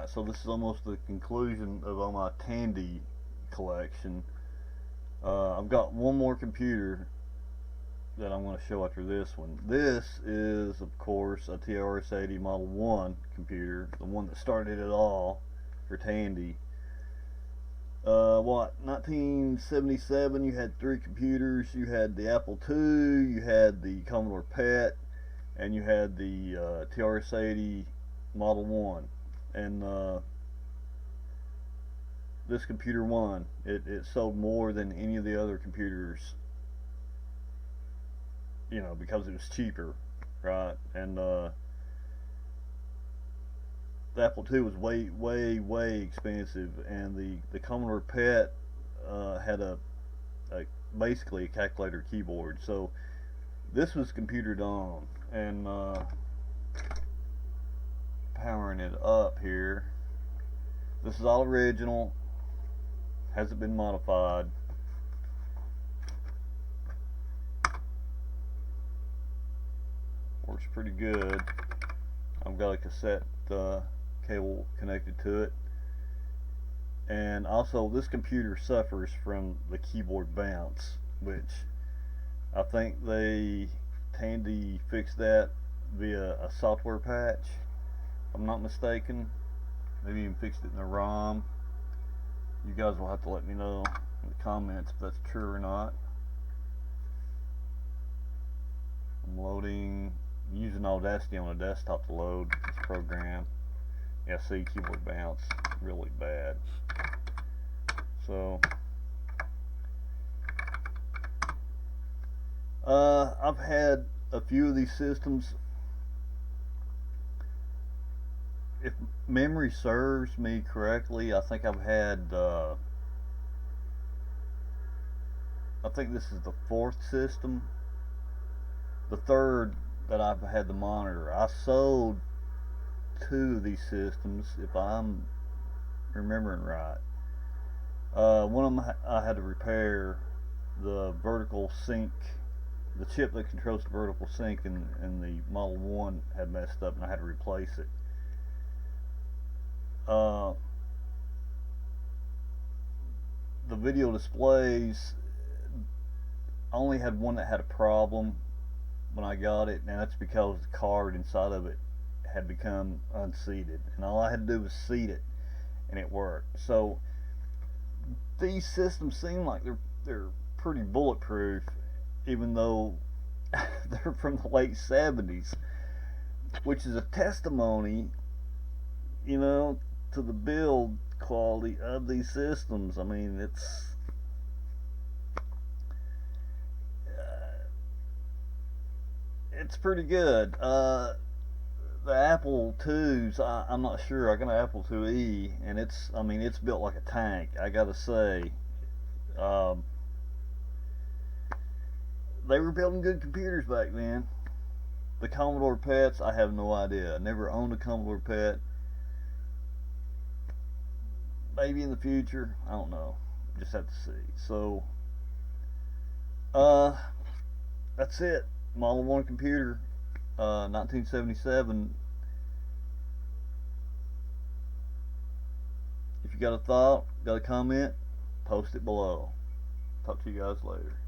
Alright, so this is almost the conclusion of all my Tandy collection. I've got one more computer that I'm going to show after this one. This is, of course, a TRS-80 Model 1 computer, the one that started it all for Tandy. 1977, you had three computers. You had the Apple II, you had the Commodore PET, and you had the TRS-80 Model 1. And this computer won. It sold more than any of the other computers, you know, because it was cheaper, right? And the Apple II was way expensive, and the Commodore PET had a basically a calculator keyboard. So this was computered on, and powering it up here. This is all original, hasn't been modified. Works pretty good. I've got a cassette cable connected to it, and also this computer suffers from the keyboard bounce, which I think Tandy fixed that via a software patch, if I'm not mistaken. Maybe even fixed it in the ROM. You guys will have to let me know in the comments if that's true or not. I'm using Audacity on a desktop to load this program. Yeah, see, keyboard bounce really bad. So I've had a few of these systems. If memory serves me correctly, I think I've had I think this is the fourth system, the third that I've had the monitor. I sold two of these systems, if I'm remembering right. One of them I had to repair the vertical sync. The chip that controls the vertical sync in the Model 1 had messed up, and I had to replace it. The video displays, I only had one that had a problem when I got it, and that's because the card inside of it had become unseated, and all I had to do was seat it and it worked. So these systems seem like they're pretty bulletproof, even though they're from the late 70s, which is a testimony, you know, to the build quality of these systems. I mean, it's pretty good. The Apple IIs, I'm not sure. I got an Apple IIe, and it's built like a tank, I gotta say. They were building good computers back then. The Commodore PETs, I have no idea. I never owned a Commodore PET. Maybe in the future, I don't know. Just have to see. So that's it. Model 1 computer, 1977. If you got a thought, got a comment, post it below. Talk to you guys later.